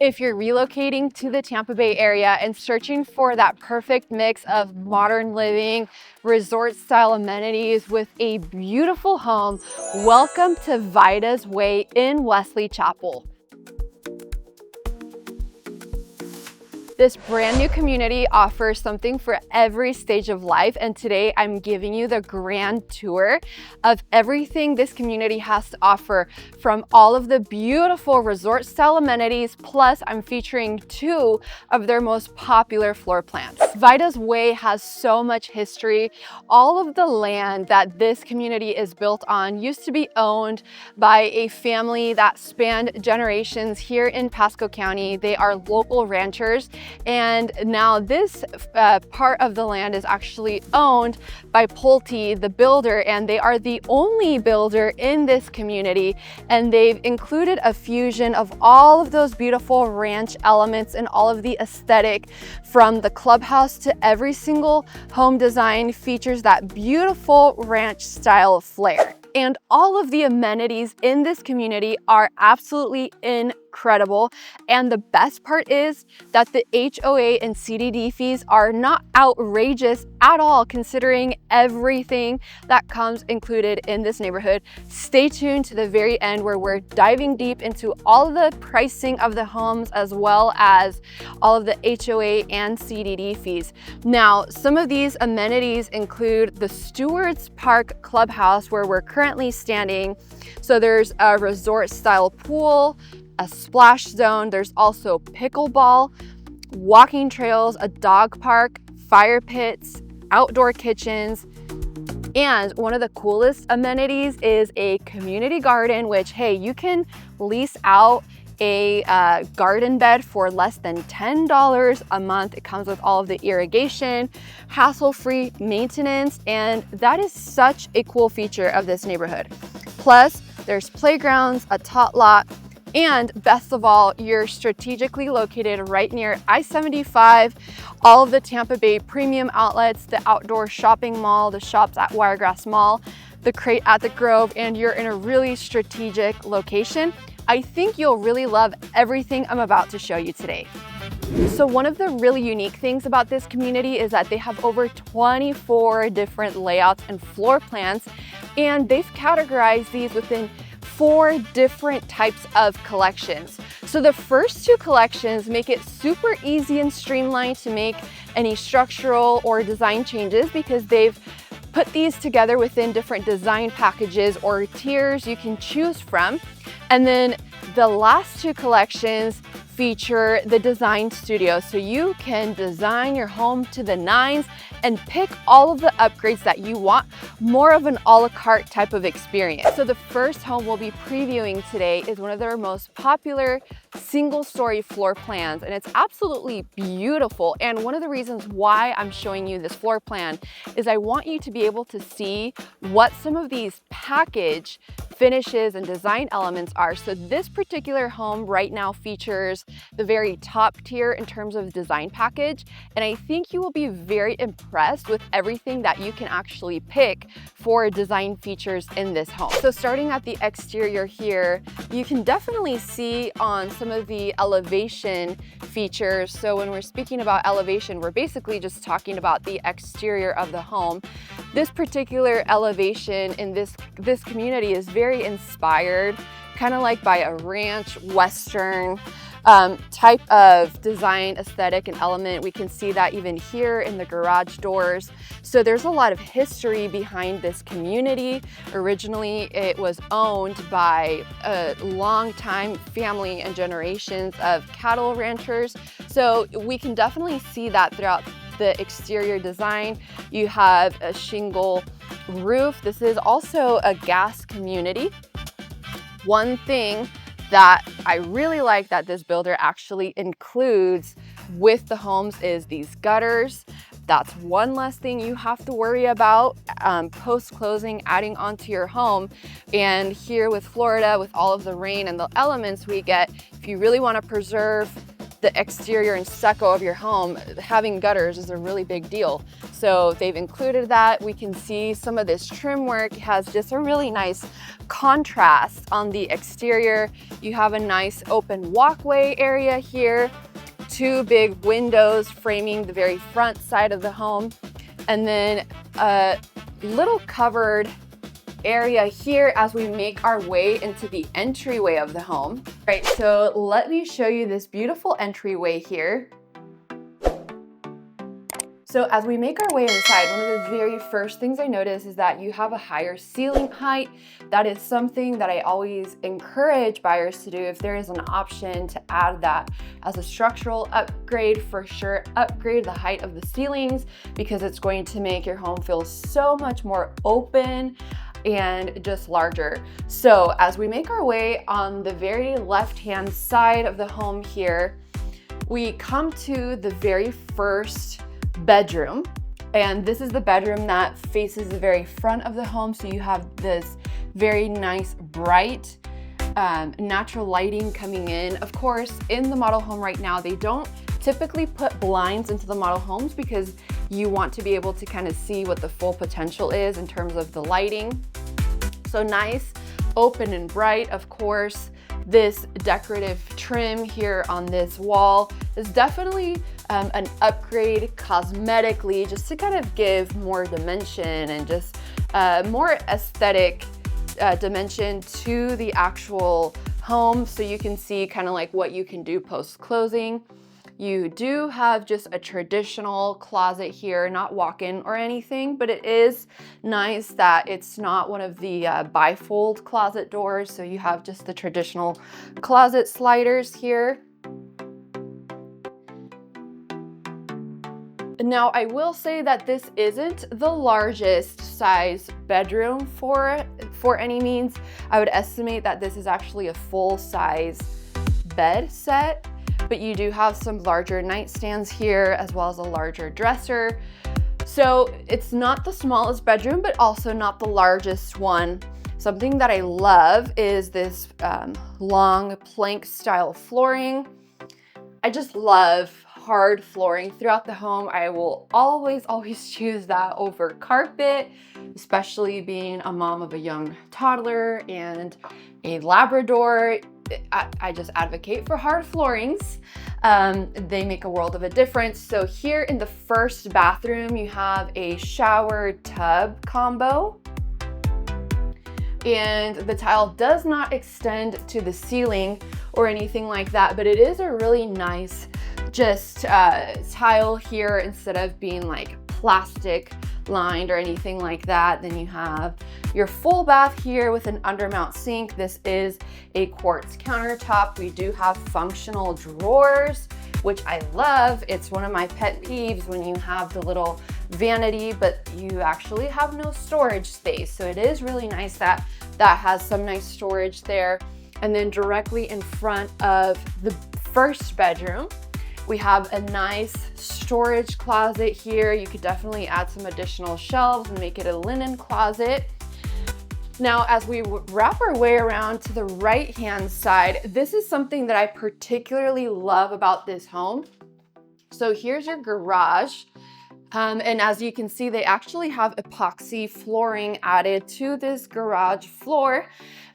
If you're relocating to the Tampa Bay area and searching for that perfect mix of modern living, resort style amenities with a beautiful home, welcome to Vida's Way in Wesley Chapel. This brand new community offers something for every stage of life, and today I'm giving you the grand tour of everything this community has to offer, from all of the beautiful resort style amenities, plus I'm featuring two of their most popular floor plans. Vida's Way has so much history. All of the land that this community is built on used to be owned by a family that spanned generations here in Pasco County. They are local ranchers. And now this part of the land is actually owned by Pulte, the builder, and they are the only builder in this community. And they've included a fusion of all of those beautiful ranch elements and all of the aesthetic, from the clubhouse to every single home design features that beautiful ranch style flair. And all of the amenities in this community are absolutely incredible. And the best part is that the HOA and CDD fees are not outrageous at all, considering everything that comes included in this neighborhood. Stay tuned to the very end, where we're diving deep into all of the pricing of the homes, as well as all of the HOA and CDD fees. Now, some of these amenities include the Stewards Park Clubhouse, where we're currently standing. So there's a resort style pool, a splash zone. There's also pickleball, walking trails, a dog park, fire pits, outdoor kitchens. And one of the coolest amenities is a community garden, which, hey, you can lease out a garden bed for less than $10 a month. It comes with all of the irrigation, hassle-free maintenance, and that is such a cool feature of this neighborhood. Plus, there's playgrounds, a tot lot, and best of all, you're strategically located right near I-75, all of the Tampa Bay premium outlets, the outdoor shopping mall, the shops at Wiregrass Mall, the Crate at the Grove, and you're in a really strategic location. I think you'll really love everything I'm about to show you today. So one of the really unique things about this community is that they have over 24 different layouts and floor plans, and they've categorized these within 4 different types of collections. So the first 2 collections make it super easy and streamlined to make any structural or design changes, because they've put these together within different design packages or tiers you can choose from. And then the last 2 collections feature the design studio, so you can design your home to the nines and pick all of the upgrades that you want, more of an a la carte type of experience. So the first home we'll be previewing today is one of their most popular single-story floor plans, and it's absolutely beautiful. And one of the reasons why I'm showing you this floor plan is I want you to be able to see what some of these package finishes and design elements are. So this particular home right now features the very top tier in terms of design package, and I think you will be very impressed with everything that you can actually pick for design features in this home. So starting at the exterior here, you can definitely see on some of the elevation features. So when we're speaking about elevation, we're basically just talking about the exterior of the home. This particular elevation in this community is very inspired, kind of like by a ranch western type of design aesthetic and element. We can see that even here in the garage doors. So there's a lot of history behind this community. Originally, it was owned by a long-time family and generations of cattle ranchers. So we can definitely see that throughout the exterior design. You have a shingle roof. This is also a gas community. One thing that I really like that this builder actually includes with the homes is these gutters. That's one less thing you have to worry about post-closing, adding onto your home. And here with Florida, with all of the rain and the elements we get, if you really want to preserve the exterior and stucco of your home, having gutters is a really big deal. So they've included that. We can see some of this trim work has just a really nice contrast on the exterior. You have a nice open walkway area here, 2 big windows framing the very front side of the home, and then a little covered area here as we make our way into the entryway of the home. All right, so let me show you this beautiful entryway here. So as we make our way inside, one of the very first things I notice is that you have a higher ceiling height. That is something that I always encourage buyers to do. If there is an option to add that as a structural upgrade, for sure, upgrade the height of the ceilings, because it's going to make your home feel so much more open and just larger. So as we make our way on the very left-hand side of the home here, we come to the very first bedroom, and this is the bedroom that faces the very front of the home. So you have this very nice bright natural lighting coming in. Of course, in the model home right now, they don't typically put blinds into the model homes because you want to be able to kind of see what the full potential is in terms of the lighting. So nice, open and bright. Of course, this decorative trim here on this wall is definitely an upgrade cosmetically, just to kind of give more dimension and just more aesthetic dimension to the actual home, so you can see kind of like what you can do post-closing. You do have just a traditional closet here, not walk-in or anything, but it is nice that it's not one of the bifold closet doors. So you have just the traditional closet sliders here. Now, I will say that this isn't the largest size bedroom for any means. I would estimate that this is actually a full-size bed set, but you do have some larger nightstands here as well as a larger dresser. So it's not the smallest bedroom, but also not the largest one. Something that I love is this long plank style flooring. I just love hard flooring throughout the home. I will always choose that over carpet, especially being a mom of a young toddler and a Labrador. I just advocate for hard floorings. They make a world of a difference. So here in the first bathroom, you have a shower tub combo. And the tile does not extend to the ceiling or anything like that, but it is a really nice just tile here instead of being like plastic lined or anything like that. Then you have your full bath here with an undermount sink. This is a quartz countertop. We do have functional drawers, which I love. It's one of my pet peeves when you have the little vanity, but you actually have no storage space. So it is really nice that that has some nice storage there. And then directly in front of the first bedroom, we have a nice storage closet here. You could definitely add some additional shelves and make it a linen closet. Now, as we wrap our way around to the right-hand side, this is something that I particularly love about this home. So here's your garage. And as you can see, they actually have epoxy flooring added to this garage floor.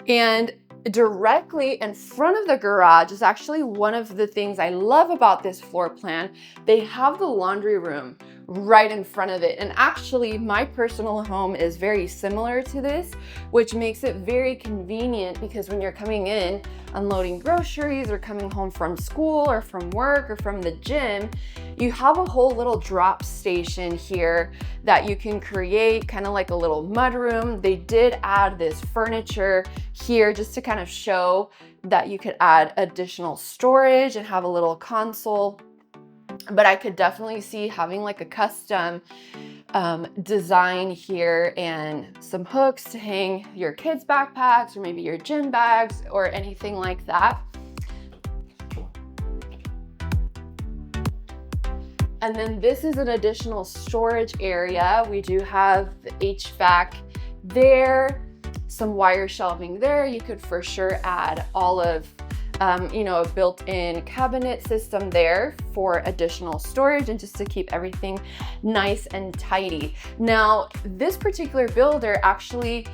And directly in front of the garage is actually one of the things I love about this floor plan. They have the laundry room right in front of it. And actually, my personal home is very similar to this, which makes it very convenient because when you're coming in, unloading groceries or coming home from school or from work or from the gym, you have a whole little drop station here that you can create, kind of like a little mudroom. They did add this furniture here just to kind of show that you could add additional storage and have a little console. But I could definitely see having like a custom design here and some hooks to hang your kids' backpacks or maybe your gym bags or anything like that. And then this is an additional storage area. We do have the HVAC there, some wire shelving there. You could for sure add all of a built-in cabinet system there for additional storage and just to keep everything nice and tidy. Now, this particular builder actually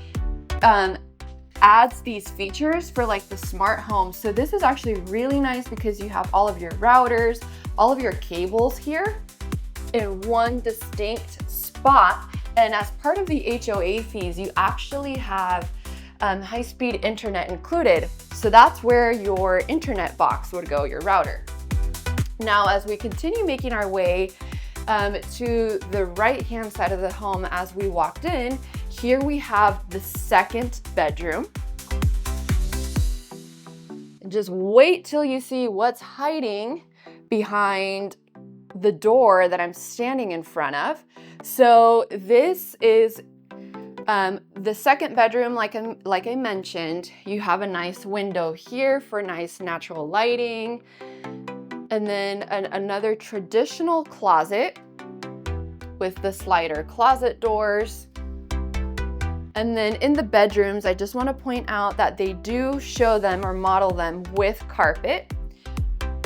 adds these features for like the smart home. So this is actually really nice because you have all of your routers, all of your cables here in one distinct spot. And as part of the HOA fees, you actually have high-speed internet included. So that's where your internet box would go, your router. Now, as we continue making our way to the right-hand side of the home as we walked in, here we have the second bedroom. Just wait till you see what's hiding behind the door that I'm standing in front of. So this is the second bedroom. Like I mentioned, you have a nice window here for nice natural lighting. And then another traditional closet with the slider closet doors. And then in the bedrooms, I just want to point out that they do show them or model them with carpet.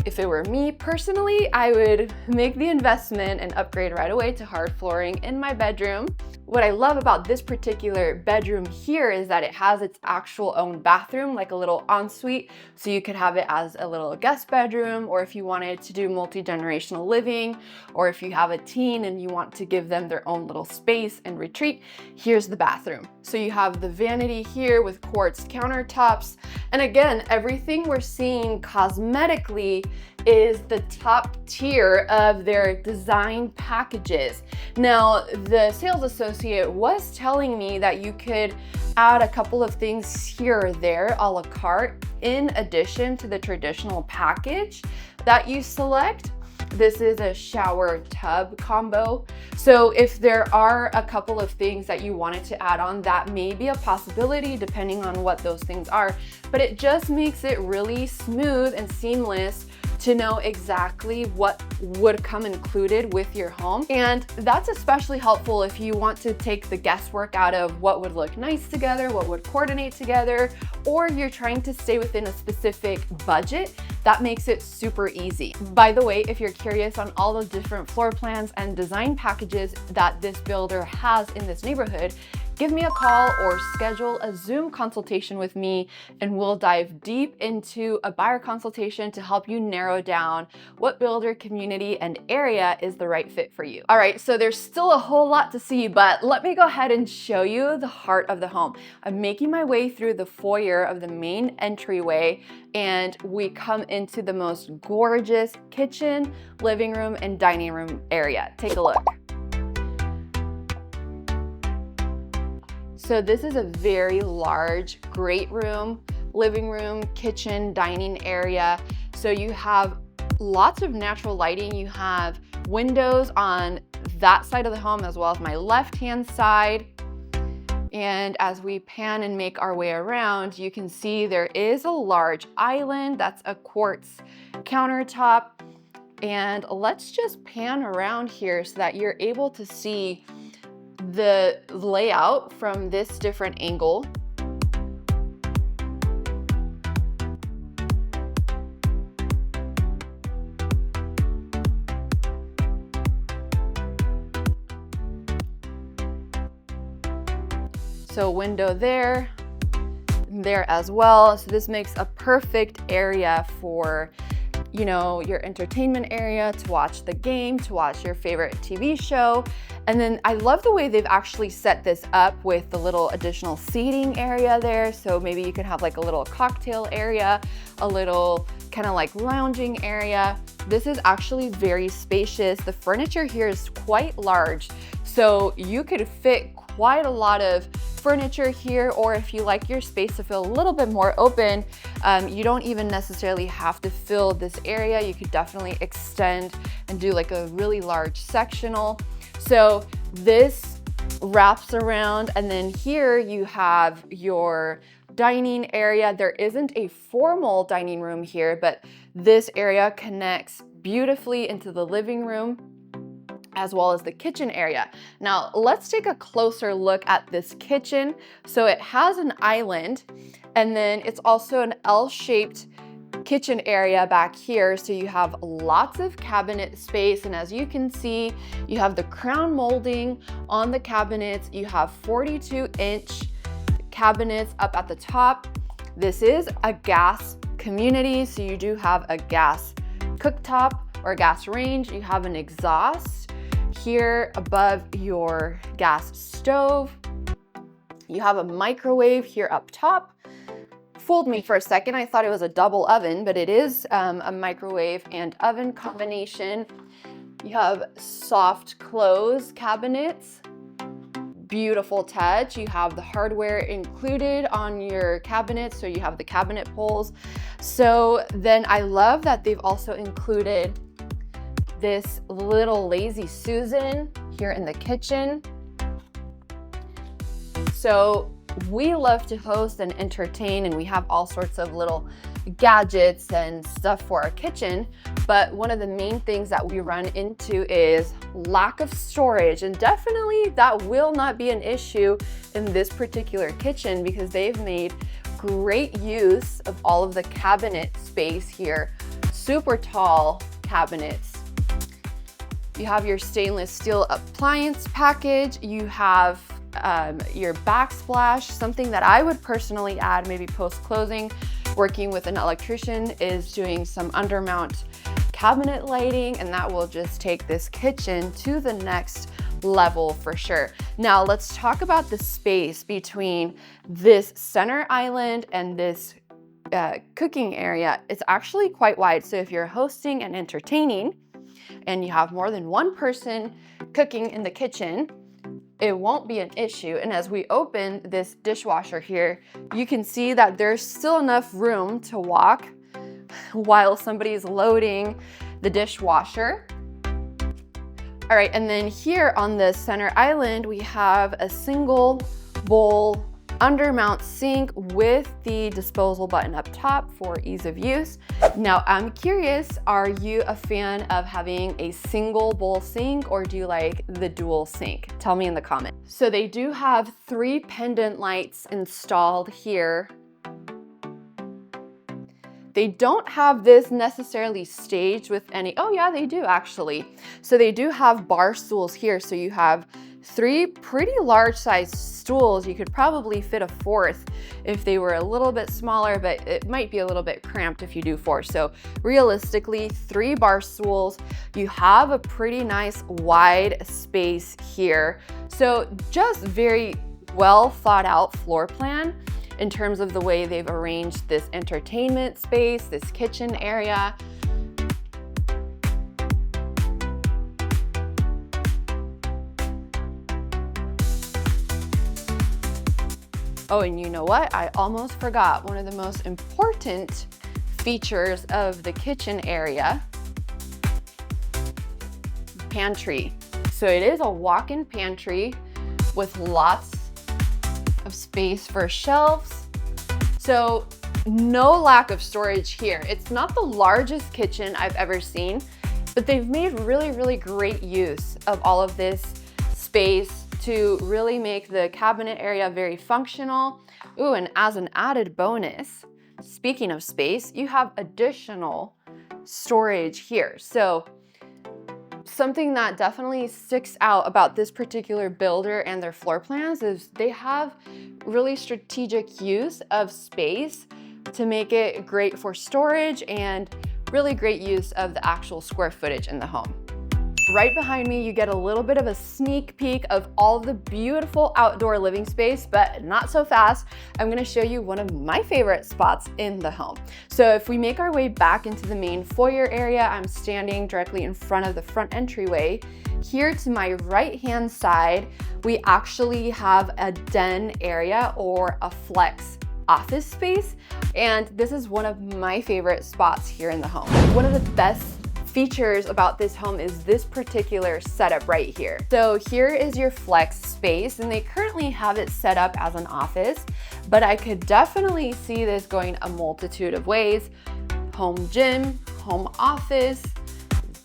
If it were me personally, I would make the investment and upgrade right away to hard flooring in my bedroom. What I love about this particular bedroom here is that it has its actual own bathroom, like a little ensuite. So you could have it as a little guest bedroom, or if you wanted to do multi-generational living, or if you have a teen and you want to give them their own little space and retreat, here's the bathroom. So you have the vanity here with quartz countertops. And again, everything we're seeing cosmetically is the top tier of their design packages. Now, the sales associate was telling me that you could add a couple of things here or there a la carte in addition to the traditional package that you select. This is a shower tub combo. So if there are a couple of things that you wanted to add on, that may be a possibility depending on what those things are. But it just makes it really smooth and seamless to know exactly what would come included with your home. And that's especially helpful if you want to take the guesswork out of what would look nice together, what would coordinate together, or you're trying to stay within a specific budget. That makes it super easy. By the way, if you're curious on all the different floor plans and design packages that this builder has in this neighborhood, give me a call or schedule a Zoom consultation with me, and we'll dive deep into a buyer consultation to help you narrow down what builder, community, and area is the right fit for you. All right, so there's still a whole lot to see, but let me go ahead and show you the heart of the home. I'm making my way through the foyer of the main entryway, and we come into the most gorgeous kitchen, living room, and dining room area. Take a look. So this is a very large, great room, living room, kitchen, dining area. So you have lots of natural lighting. You have windows on that side of the home as well as my left-hand side. And as we pan and make our way around, you can see there is a large island. That's a quartz countertop. And let's just pan around here so that you're able to see the layout from this different angle. So window there as well. So this makes a perfect area for, your entertainment area, to watch the game, to watch your favorite TV show. And then I love the way they've actually set this up with the little additional seating area there. So maybe you could have like a little cocktail area, a little kind of like lounging area. This is actually very spacious. The furniture here is quite large, so you could fit quite a lot of furniture here, or if you like your space to feel a little bit more open, you don't even necessarily have to fill this area. You could definitely extend and do like a really large sectional. So this wraps around, and then here you have your dining area. There isn't a formal dining room here, but this area connects beautifully into the living room as well as the kitchen area. Now let's take a closer look at this kitchen. So it has an island, and then it's also an L-shaped kitchen area back here. So you have lots of cabinet space. And as you can see, you have the crown molding on the cabinets. You have 42-inch cabinets up at the top. This is a gas community, so you do have a gas cooktop or gas range. You have an exhaust here above your gas stove. You have a microwave here up top. Fooled me for a second. I thought it was a double oven, but it is a microwave and oven combination. You have soft close cabinets. Beautiful touch. You have the hardware included on your cabinets, so you have the cabinet pulls. So then I love that they've also included this little lazy Susan here in the kitchen. So we love to host and entertain, and we have all sorts of little gadgets and stuff for our kitchen. But one of the main things that we run into is lack of storage. And definitely that will not be an issue in this particular kitchen because they've made great use of all of the cabinet space here. Super tall cabinets. You have your stainless steel appliance package. You have your backsplash. Something that I would personally add maybe post-closing, working with an electrician, is doing some undermount cabinet lighting, and that will just take this kitchen to the next level for sure. Now let's talk about the space between this center island and this cooking area. It's actually quite wide. So if you're hosting and entertaining and you have more than one person cooking in the kitchen, it won't be an issue. And as we open this dishwasher here, you can see that there's still enough room to walk while somebody's loading the dishwasher. All right, and then here on the center island, we have a single bowl undermount sink with the disposal button up top for ease of use. Now, I'm curious, are you a fan of having a single bowl sink, or do you like the dual sink? Tell me in the comments. So they do have 3 pendant lights installed here. They don't have this necessarily staged with any, oh yeah, they do actually. So they do have bar stools here. So you have 3 pretty large sized stools. You could probably fit a 4th if they were a little bit smaller, but it might be a little bit cramped if you do 4. So realistically, 3 bar stools. You have a pretty nice wide space here. So just very well thought out floor plan in terms of the way they've arranged this entertainment space, this kitchen area. Oh, and you know what? I almost forgot one of the most important features of the kitchen area: pantry. So it is a walk-in pantry with lots of space for shelves. So no lack of storage here. It's not the largest kitchen I've ever seen, but they've made really, really great use of all of this space to really make the cabinet area very functional. Ooh, and as an added bonus, speaking of space, you have additional storage here. So something that definitely sticks out about this particular builder and their floor plans is they have really strategic use of space to make it great for storage and really great use of the actual square footage in the home. Right behind me, you get a little bit of a sneak peek of all of the beautiful outdoor living space, but not so fast. I'm gonna show you one of my favorite spots in the home. So if we make our way back into the main foyer area, I'm standing directly in front of the front entryway. Here to my right-hand side, we actually have a den area or a flex office space. And this is one of my favorite spots here in the home. One of the best features about this home is this particular setup right here. So here is your flex space, and they currently have it set up as an office, but I could definitely see this going a multitude of ways. Home gym, home office,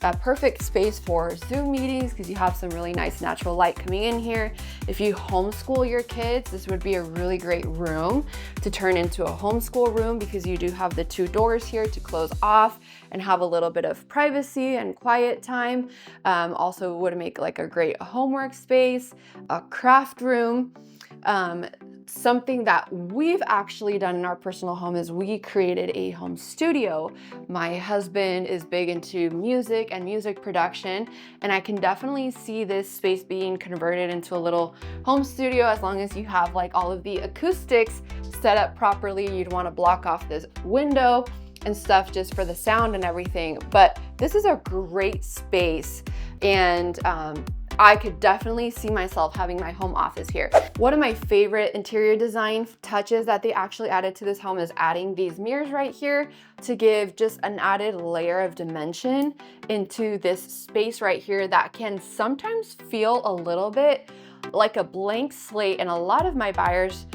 a perfect space for Zoom meetings because you have some really nice natural light coming in here. If you homeschool your kids, this would be a really great room to turn into a homeschool room because you do have the 2 doors here to close off and have a little bit of privacy and quiet time. Also would make like a great homework space, a craft room. Something that we've actually done in our personal home is we created a home studio. My husband is big into music and music production, and I can definitely see this space being converted into a little home studio as long as you have like all of the acoustics set up properly. You'd want to block off this window and stuff just for the sound and everything. But this is a great space, and I could definitely see myself having my home office here. One of my favorite interior design touches that they actually added to this home is adding these mirrors right here to give just an added layer of dimension into this space right here that can sometimes feel a little bit like a blank slate. And a lot of my buyers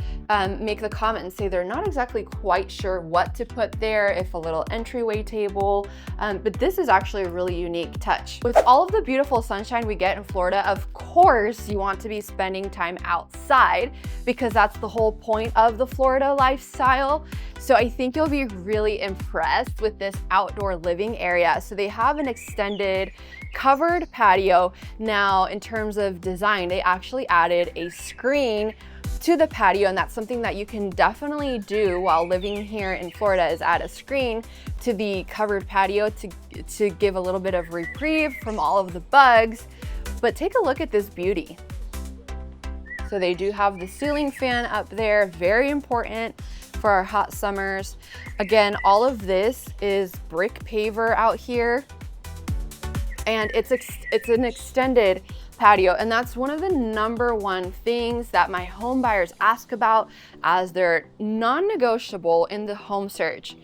make the comment and say they're not exactly quite sure what to put there, if a little entryway table, but this is actually a really unique touch. With all of the beautiful sunshine we get in Florida, of course you want to be spending time outside because that's the whole point of the Florida lifestyle. So I think you'll be really impressed with this outdoor living area. So they have an extended covered patio. Now, in terms of design, they actually added a screen to the patio, and that's something that you can definitely do while living here in Florida, is add a screen to the covered patio to give a little bit of reprieve from all of the bugs. But take a look at this beauty. So they do have the ceiling fan up there, very important for our hot summers. Again, all of this is brick paver out here, and it's an extended patio, and that's one of the #1 things that my home buyers ask about as their non-negotiable in the home search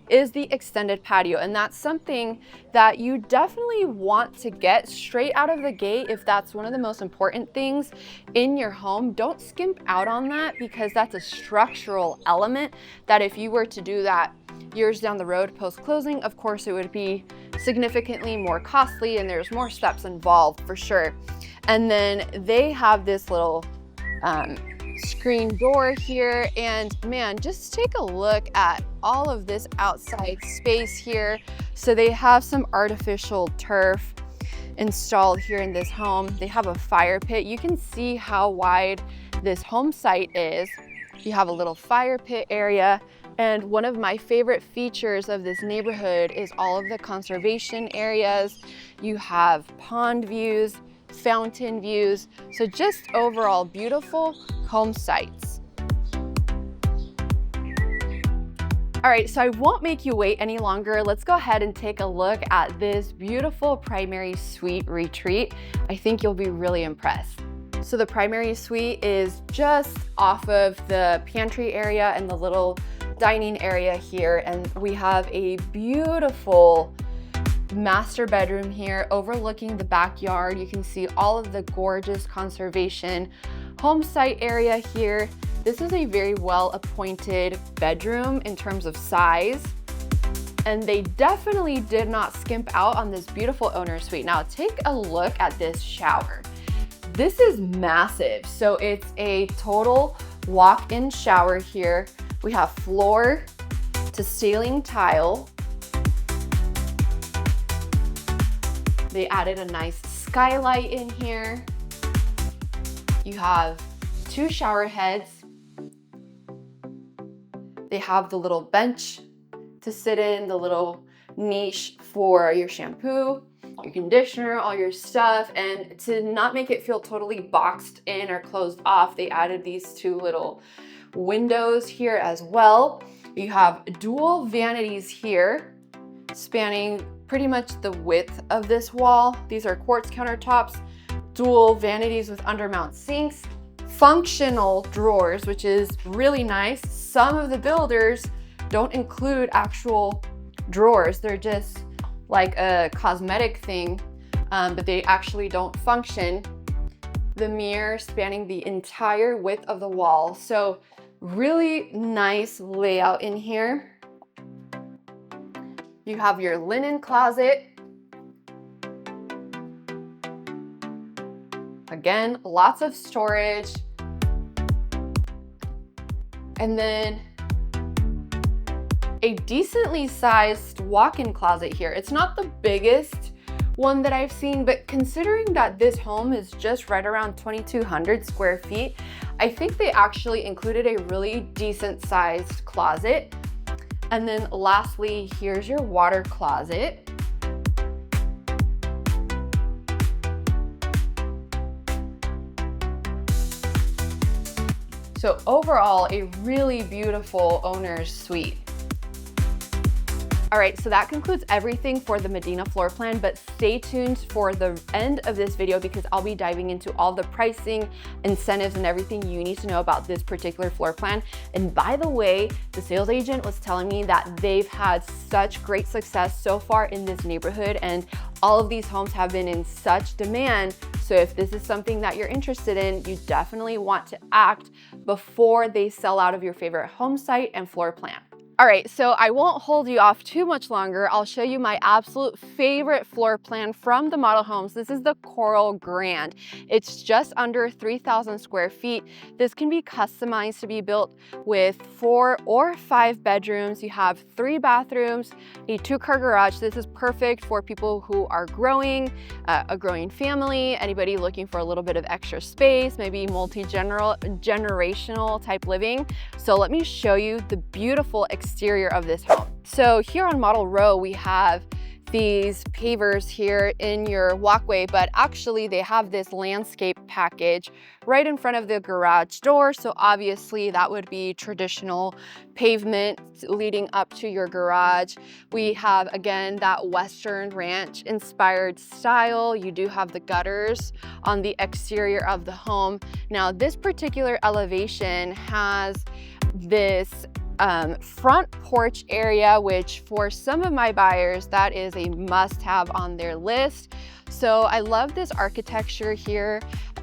is the extended patio. And that's something that you definitely want to get straight out of the gate. If that's one of the most important things in your home, don't skimp out on that, because that's a structural element that if you were to do that years down the road post-closing, of course it would be significantly more costly and there's more steps involved for sure. And then they have this little screen door here, and man, just take a look at all of this outside space here. So they have some artificial turf installed here in this home. They have a fire pit. You can see how wide this home site is. You have a little fire pit area. And one of my favorite features of this neighborhood is all of the conservation areas. You have pond views, fountain views, so just overall beautiful home sites. All right, so I won't make you wait any longer. Let's go ahead and take a look at this beautiful primary suite retreat. I think you'll be really impressed. So the primary suite is just off of the pantry area and the little dining area here, and we have a beautiful master bedroom here overlooking the backyard. You can see all of the gorgeous conservation home site area here. This is a very well appointed bedroom in terms of size, and they definitely did not skimp out on this beautiful owner suite. Now take a look at this shower. This is massive. So it's a total walk-in shower here. We have floor to ceiling tile. They added a nice skylight in here. You have 2 shower heads. They have the little bench to sit in, the little niche for your shampoo, your conditioner, all your stuff. And to not make it feel totally boxed in or closed off, they added these 2 little windows here as well. You have dual vanities here spanning pretty much the width of this wall. These are quartz countertops, dual vanities with undermount sinks, functional drawers, which is really nice. Some of the builders don't include actual drawers. They're just like a cosmetic thing, but they actually don't function. The mirror spanning the entire width of the wall. So really nice layout in here. You have your linen closet. Again, lots of storage. And then a decently sized walk-in closet here. It's not the biggest one that I've seen, but considering that this home is just right around 2,200 square feet, I think they actually included a really decent sized closet. And then lastly, here's your water closet. So overall, a really beautiful owner's suite. All right, so that concludes everything for the Medina floor plan, but stay tuned for the end of this video because I'll be diving into all the pricing, incentives, and everything you need to know about this particular floor plan. And by the way, the sales agent was telling me that they've had such great success so far in this neighborhood, and all of these homes have been in such demand. So if this is something that you're interested in, you definitely want to act before they sell out of your favorite home site and floor plan. All right, so I won't hold you off too much longer. I'll show you my absolute favorite floor plan from the model homes. This is the Coral Grand. It's just under 3,000 square feet. This can be customized to be built with 4 or 5 bedrooms. You have 3 bathrooms, a 2-car garage. This is perfect for people who are growing, a growing family, anybody looking for a little bit of extra space, maybe generational type living. So let me show you the beautiful exterior of this home. So here on Model Row, we have these pavers here in your walkway, but actually they have this landscape package right in front of the garage door. So obviously that would be traditional pavement leading up to your garage. We have, again, that Western ranch inspired style. You do have the gutters on the exterior of the home. Now, this particular elevation has this front porch area, which for some of my buyers, that is a must-have on their list. So I love this architecture here.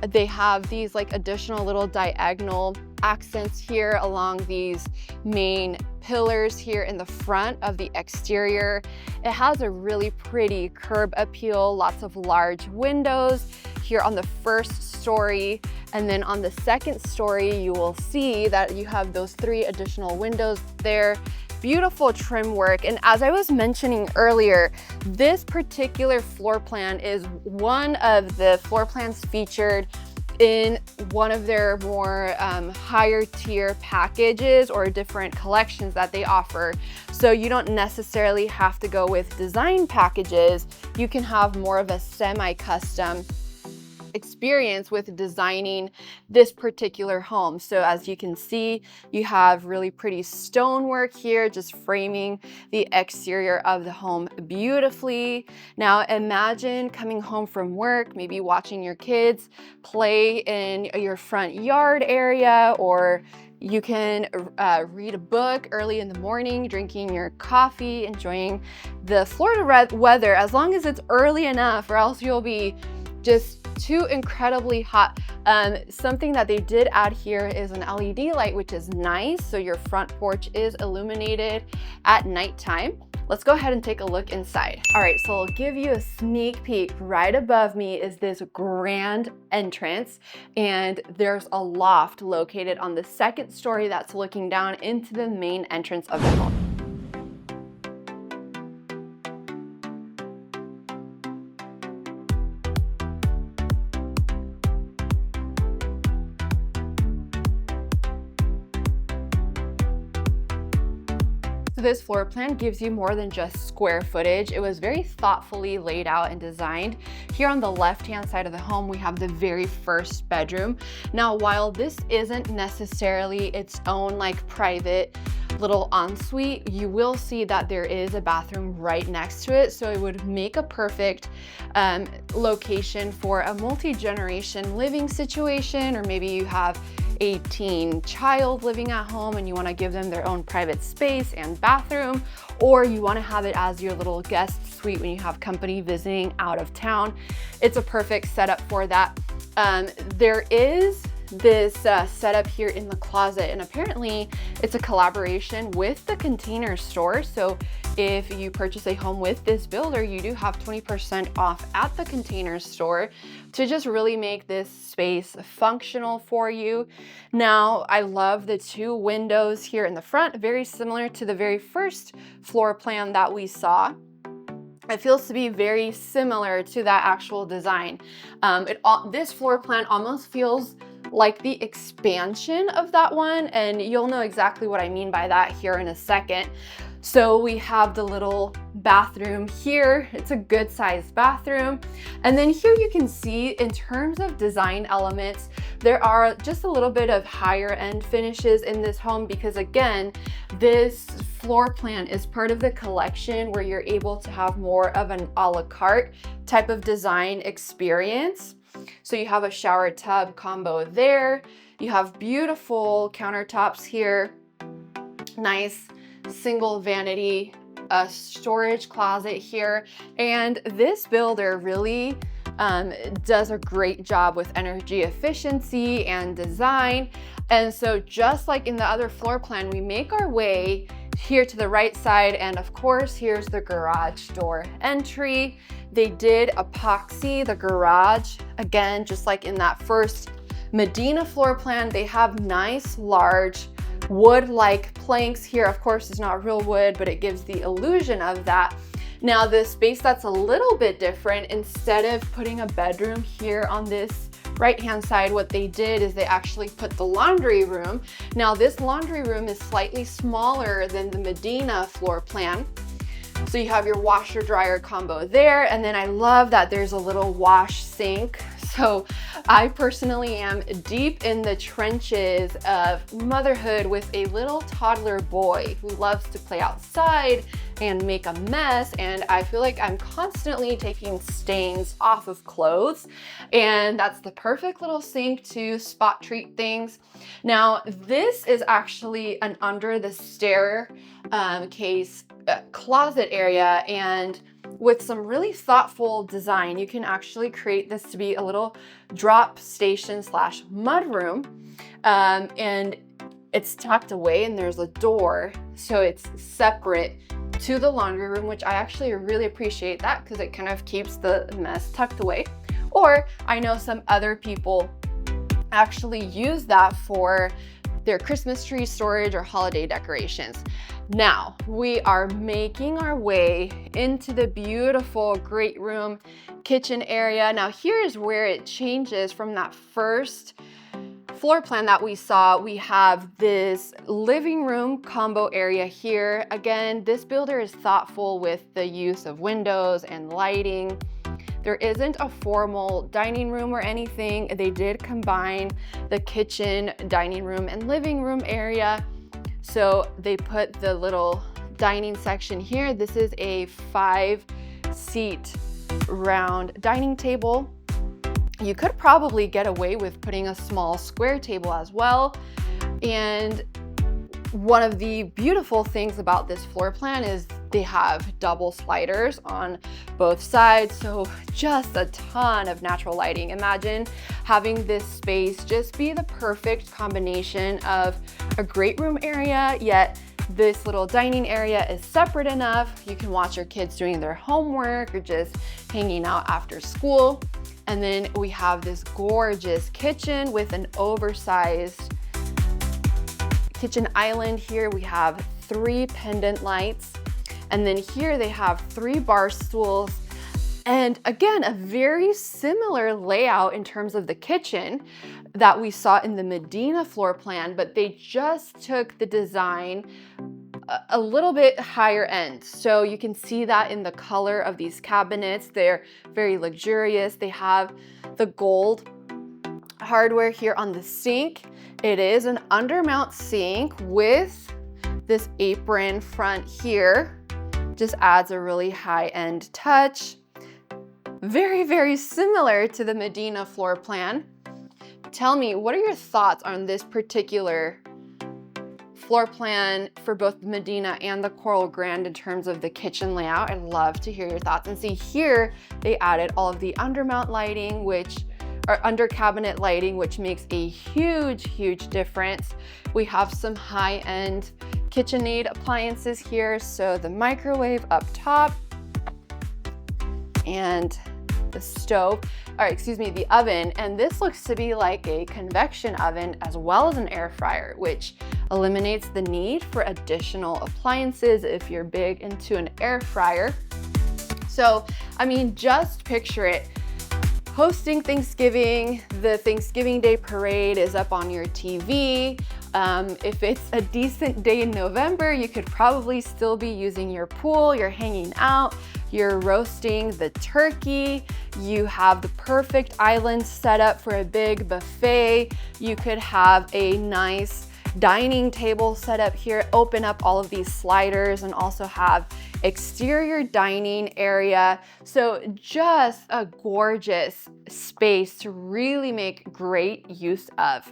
They have these like additional little diagonal accents here along these main pillars here in the front of the exterior. It has a really pretty curb appeal, lots of large windows here on the first story. And then on the second story, you will see that you have those 3 additional windows there. Beautiful trim work. And as I was mentioning earlier, this particular floor plan is one of the floor plans featured in one of their more higher tier packages or different collections that they offer. So you don't necessarily have to go with design packages. You can have more of a semi-custom experience with designing this particular home. So as you can see, you have really pretty stonework here, just framing the exterior of the home beautifully. Now imagine coming home from work, maybe watching your kids play in your front yard area, or you can read a book early in the morning, drinking your coffee, enjoying the Florida weather, as long as it's early enough, or else you'll be just too incredibly hot. Something that they did add here is an LED light, which is nice. So your front porch is illuminated at nighttime. Let's go ahead and take a look inside. All right, so I'll give you a sneak peek. Right above me is this grand entrance, and there's a loft located on the second story that's looking down into the main entrance of the home. This floor plan gives you more than just square footage. It was very thoughtfully laid out and designed. Here on the left-hand side of the home, we have the very first bedroom. Now, while this isn't necessarily its own like private little ensuite, you will see that there is a bathroom right next to it. So it would make a perfect location for a multi-generation living situation, or maybe you have a teen child living at home and you want to give them their own private space and bathroom, or you want to have it as your little guest suite when you have company visiting out of town. It's a perfect setup for that. There is this setup here in the closet, and apparently it's a collaboration with the Container Store. So if you purchase a home with this builder, you do have 20% off at the Container Store to just really make this space functional for you. Now, I love the two windows here in the front, very similar to the very first floor plan that we saw. It feels to be very similar to that actual design. This floor plan almost feels like the expansion of that one, and you'll know exactly what I mean by that here in a second. So we have the little bathroom here. It's a good sized bathroom. And then here you can see in terms of design elements, there are just a little bit of higher end finishes in this home because again, this floor plan is part of the collection where you're able to have more of an a la carte type of design experience. So you have a shower tub combo there. You have beautiful countertops here. Nice single vanity, a storage closet here. And this builder really does a great job with energy efficiency and design. And so just like in the other floor plan, we make our way here to the right side. And of course, here's the garage door entry. They did epoxy the garage. Again, just like in that first Medina floor plan, they have nice, large wood-like planks here. Of course, it's not real wood, but it gives the illusion of that. Now, the space that's a little bit different, instead of putting a bedroom here on this right-hand side, what they did is they actually put the laundry room. Now, this laundry room is slightly smaller than the Medina floor plan. So you have your washer dryer combo there. And then I love that there's a little wash sink. So I personally am deep in the trenches of motherhood with a little toddler boy who loves to play outside and make a mess. And I feel like I'm constantly taking stains off of clothes. And that's the perfect little sink to spot treat things. Now, this is actually an under the staircase closet area, and with some really thoughtful design, you can actually create this to be a little drop station slash mudroom. And it's tucked away and there's a door, so it's separate to the laundry room, which I actually really appreciate that because it kind of keeps the mess tucked away. Or I know some other people actually use that for their Christmas tree storage or holiday decorations. Now, we are making our way into the beautiful great room kitchen area. Now, here's where it changes from that first floor plan that we saw. We have this living room combo area here. Again, this builder is thoughtful with the use of windows and lighting. There isn't a formal dining room or anything. They did combine the kitchen, dining room, and living room area. So they put the little dining section here. This is a 5-seat round dining table. You could probably get away with putting a small square table as well. And one of the beautiful things about this floor plan is they have double sliders on both sides, so just a ton of natural lighting. Imagine having this space just be the perfect combination of a great room area, yet this little dining area is separate enough. You can watch your kids doing their homework or just hanging out after school. And then we have this gorgeous kitchen with an oversized kitchen island here. We have 3 pendant lights. And then here they have 3 bar stools. And again, a very similar layout in terms of the kitchen that we saw in the Medina floor plan, but they just took the design a little bit higher end. So you can see that in the color of these cabinets. They're very luxurious. They have the gold hardware here on the sink. It is an undermount sink with this apron front here. Just adds a really high-end touch. Very, very similar to the Medina floor plan. Tell me, what are your thoughts on this particular floor plan for both the Medina and the Coral Grand in terms of the kitchen layout? I'd love to hear your thoughts. And see here, they added all of the undermount lighting, which or under cabinet lighting, which makes a huge difference. We have some high-end KitchenAid appliances here. So the microwave up top and the stove, or excuse me, the oven. And this looks to be like a convection oven as well as an air fryer, which eliminates the need for additional appliances if you're big into an air fryer. So, I mean, just picture it. Hosting Thanksgiving, the Thanksgiving Day parade is up on your TV. If it's a decent day in November, you could probably still be using your pool, you're hanging out, you're roasting the turkey, you have the perfect island set up for a big buffet. You could have a nice dining table set up here, open up all of these sliders and also have exterior dining area. So just a gorgeous space to really make great use of.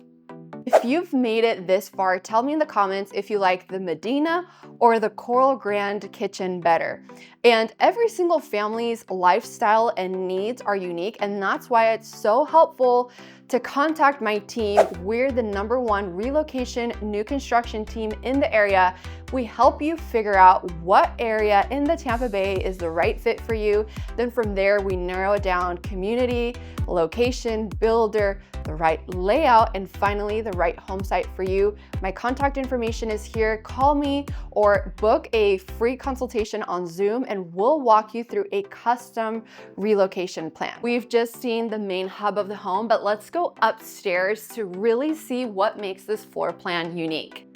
If you've made it this far, tell me in the comments if you like the Medina or the Coral Grand kitchen better. And every single family's lifestyle and needs are unique, and that's why it's so helpful to contact my team. We're the #1 relocation new construction team in the area. We help you figure out what area in the Tampa Bay is the right fit for you. Then from there, we narrow down community, location, builder, the right layout, and finally the right home site for you. My contact information is here. Call me or book a free consultation on Zoom and we'll walk you through a custom relocation plan. We've just seen the main hub of the home, but let's go upstairs to really see what makes this floor plan unique.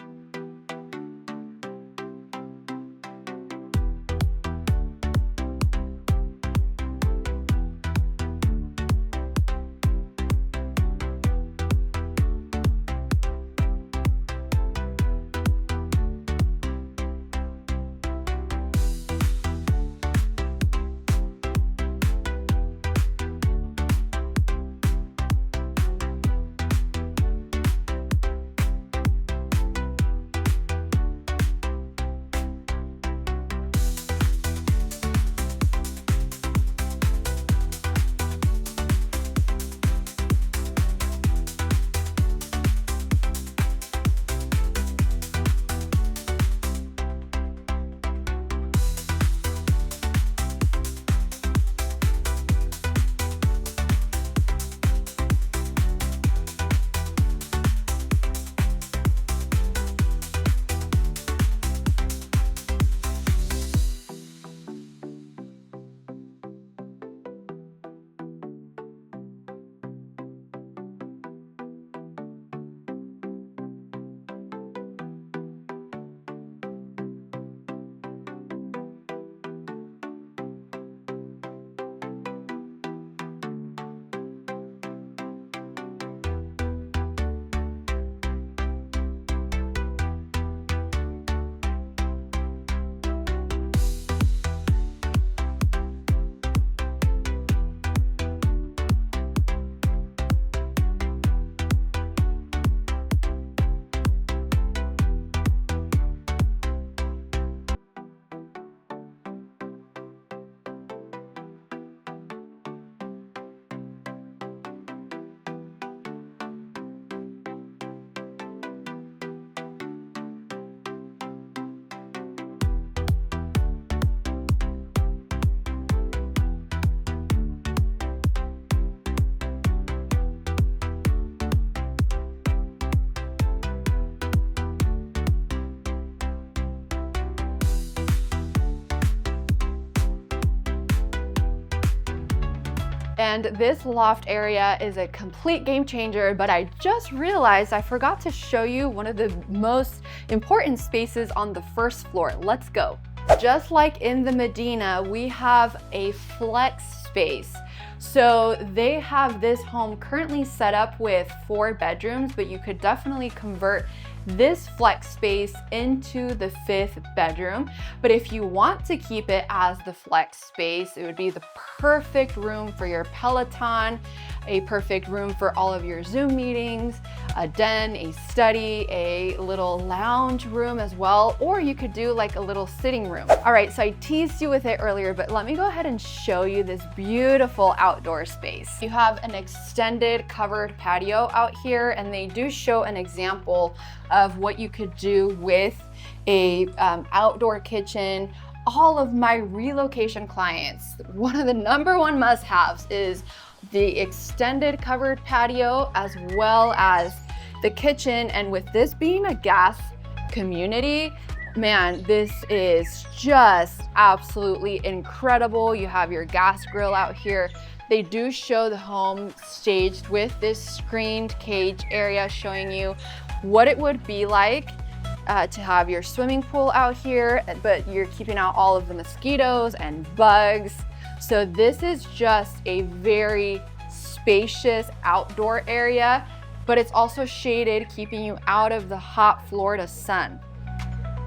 And this loft area is a complete game changer, but I just realized I forgot to show you one of the most important spaces on the first floor. Let's go. Just like in the Medina, we have a flex space. So they have this home currently set up with 4 bedrooms, but you could definitely convert this flex space into the 5th bedroom. But if you want to keep it as the flex space, it would be the perfect room for your Peloton, a perfect room for all of your Zoom meetings. a den, a study, a little lounge room as well, or you could do like a little sitting room. All right, so I teased you with it earlier, but let me go ahead and show you this beautiful outdoor space. You have an extended covered patio out here, and they do show an example of what you could do with a outdoor kitchen. All of my relocation clients, one of the #1 must-haves is the extended covered patio as well as the kitchen. And with this being a gas community, man, this is just absolutely incredible. You have your gas grill out here. They do show the home staged with this screened cage area, showing you what it would be like to have your swimming pool out here, but you're keeping out all of the mosquitoes and bugs. So this is just a very spacious outdoor area, but it's also shaded, keeping you out of the hot Florida sun.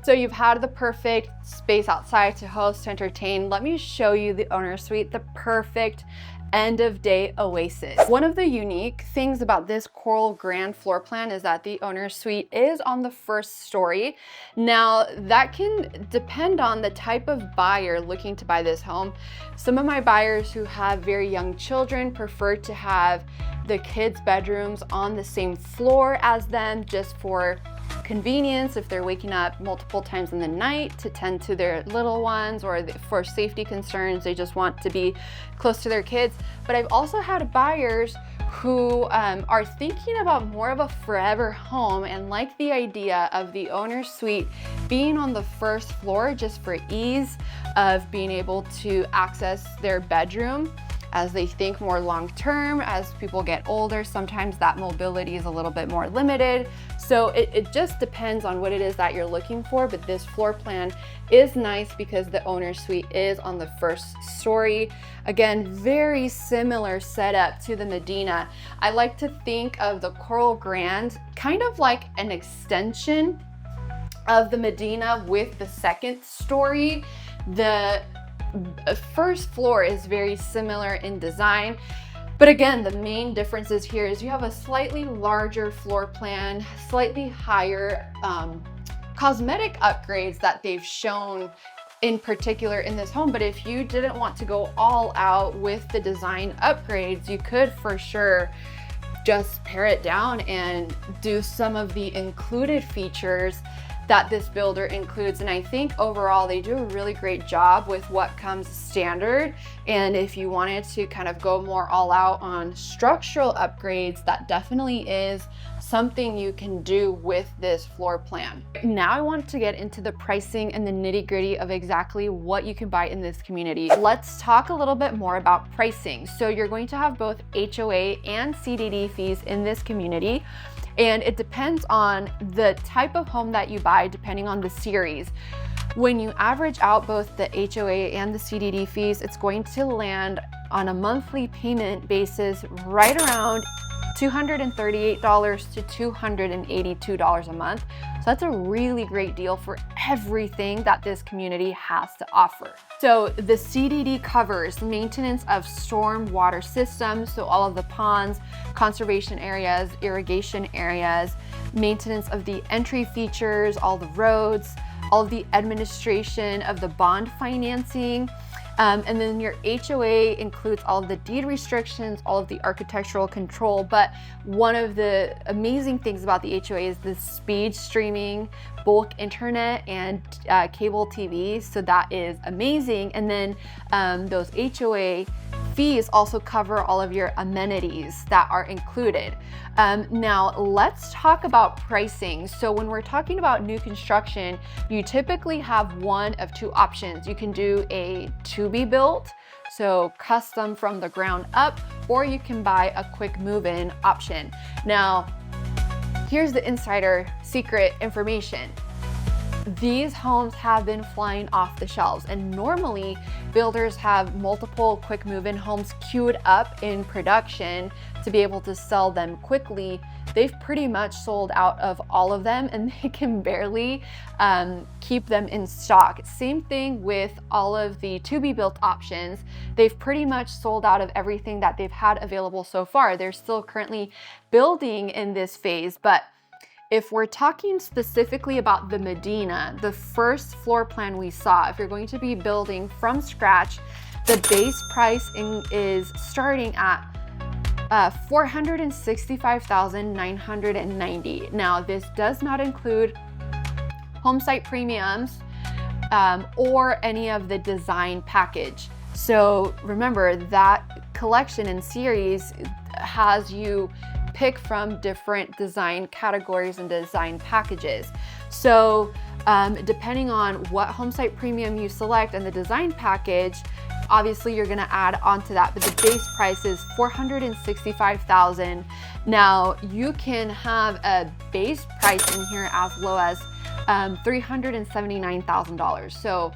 So you've had the perfect space outside to host, to entertain. Let me show you the owner suite, the perfect end of day oasis. One of the unique things about this Coral Grand floor plan is that the owner suite is on the first story. Now that can depend on the type of buyer looking to buy this home. Some of my buyers who have very young children prefer to have the kids' bedrooms on the same floor as them, just for convenience if they're waking up multiple times in the night to tend to their little ones, or for safety concerns, they just want to be close to their kids. But I've also had buyers who are thinking about more of a forever home and like the idea of the owner suite being on the first floor, just for ease of being able to access their bedroom as they think more long-term. As people get older, sometimes that mobility is a little bit more limited. So it just depends on what it is that you're looking for, but this floor plan is nice because the owner suite is on the first story. Again, very similar setup to the Medina. I like to think of the Coral Grand kind of like an extension of the Medina with the second story. The first floor is very similar in design, but again, the main differences here is you have a slightly larger floor plan, slightly higher cosmetic upgrades that they've shown in particular in this home. But if you didn't want to go all out with the design upgrades, you could for sure just pare it down and do some of the included features that this builder includes. And I think overall they do a really great job with what comes standard. And if you wanted to kind of go more all out on structural upgrades, that definitely is something you can do with this floor plan. Now I want to get into the pricing and the nitty-gritty of exactly what you can buy in this community. Let's talk a little bit more about pricing. So you're going to have both HOA and CDD fees in this community, and it depends on the type of home that you buy, depending on the series. When you average out both the HOA and the CDD fees, it's going to land on a monthly payment basis right around $238 to $282 a month. So that's a really great deal for everything that this community has to offer. So the CDD covers maintenance of storm water systems, so all of the ponds, conservation areas, irrigation areas, maintenance of the entry features, all the roads, all of the administration of the bond financing. And then your HOA includes all of the deed restrictions, all of the architectural control. But one of the amazing things about the HOA is the speed streaming, bulk internet, and cable TV. So that is amazing. And then those HOA fees also cover all of your amenities that are included. Now let's talk about pricing. So when we're talking about new construction, you typically have one of two options. You can do a to-be built, so custom from the ground up, or you can buy a quick move-in option. Now, here's the insider secret information. These homes have been flying off the shelves, and normally builders have multiple quick move-in homes queued up in production to be able to sell them quickly. they've pretty much sold out of all of them and they can barely keep them in stock. Same thing with all of the to-be-built options. They've pretty much sold out of everything that they've had available so far. They're still currently building in this phase, but if we're talking specifically about the Medina, the first floor plan we saw, if you're going to be building from scratch, the base price is starting at $465,990. Now, this does not include home site premiums or any of the design package. So remember that collection and series has you pick from different design categories and design packages. So depending on what home site premium you select and the design package, obviously you're gonna add onto that, but the base price is $465,000. Now you can have a base price in here as low as $379,000. So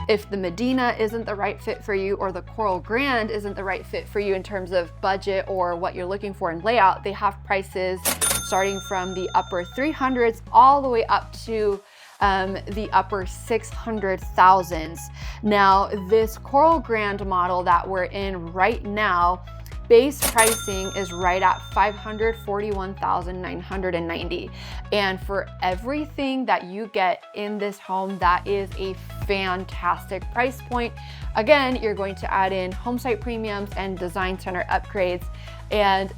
if the Medina isn't the right fit for you, or the Coral Grand isn't the right fit for you in terms of budget or what you're looking for in layout, they have prices starting from the upper 300s all the way up to the upper 600,000s. Now, this Coral Grand model that we're in right now, base pricing is right at $541,990. And for everything that you get in this home, that is a fantastic price point. Again, you're going to add in home site premiums and design center upgrades. And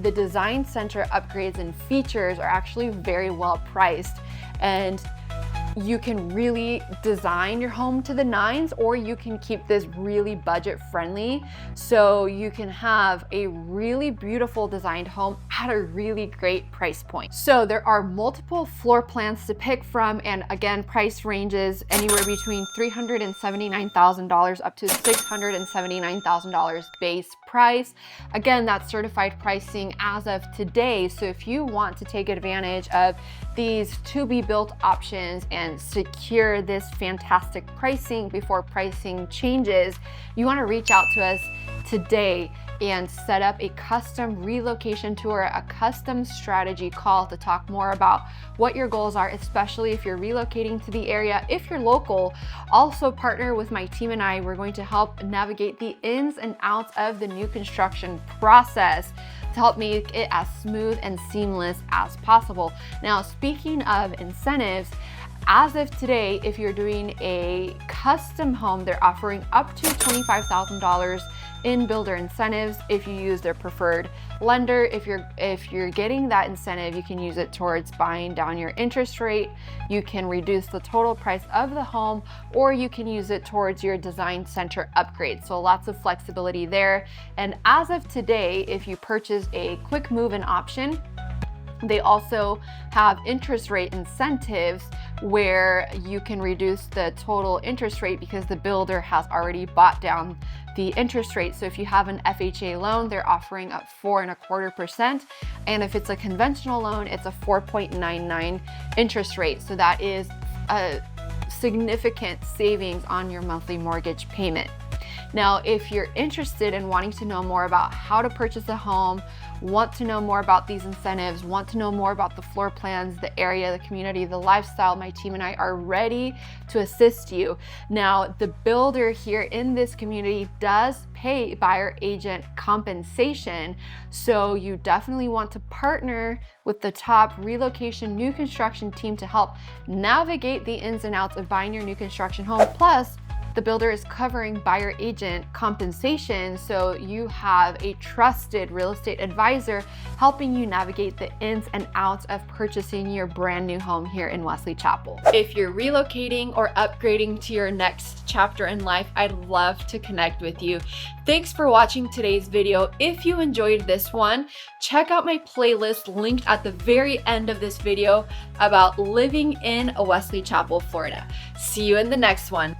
the design center upgrades and features are actually very well priced. And you can really design your home to the nines, or you can keep this really budget friendly. So you can have a really beautiful designed home at a really great price point. So there are multiple floor plans to pick from. And again, price ranges anywhere between $379,000 up to $679,000 base price. Again, that's certified pricing as of today. So if you want to take advantage of these to be built options and secure this fantastic pricing before pricing changes, you want to reach out to us today and set up a custom relocation tour, a custom strategy call to talk more about what your goals are, especially if you're relocating to the area. If you're local, also partner with my team and I. We're going to help navigate the ins and outs of the new construction process to help make it as smooth and seamless as possible. Now, speaking of incentives, as of today, if you're doing a custom home, they're offering up to $25,000 in builder incentives if you use their preferred lender. If you're getting that incentive, you can use it towards buying down your interest rate. You can reduce the total price of the home, or you can use it towards your design center upgrade. So lots of flexibility there. And as of today, if you purchase a quick move-in option, they also have interest rate incentives where you can reduce the total interest rate because the builder has already bought down the interest rate. So if you have an FHA loan, they're offering up 4.25%. And if it's a conventional loan, it's a 4.99 interest rate. So that is a significant savings on your monthly mortgage payment. Now, if you're interested in wanting to know more about how to purchase a home, want to know more about these incentives, want to know more about the floor plans, the area, the community, the lifestyle, my team and I are ready to assist you. Now, the builder here in this community does pay buyer agent compensation, so you definitely want to partner with the top relocation new construction team to help navigate the ins and outs of buying your new construction home. Plus, the builder is covering buyer agent compensation, so you have a trusted real estate advisor helping you navigate the ins and outs of purchasing your brand new home here in Wesley Chapel. If you're relocating or upgrading to your next chapter in life, I'd love to connect with you. Thanks for watching today's video. If you enjoyed this one, check out my playlist linked at the very end of this video about living in Wesley Chapel, Florida. See you in the next one.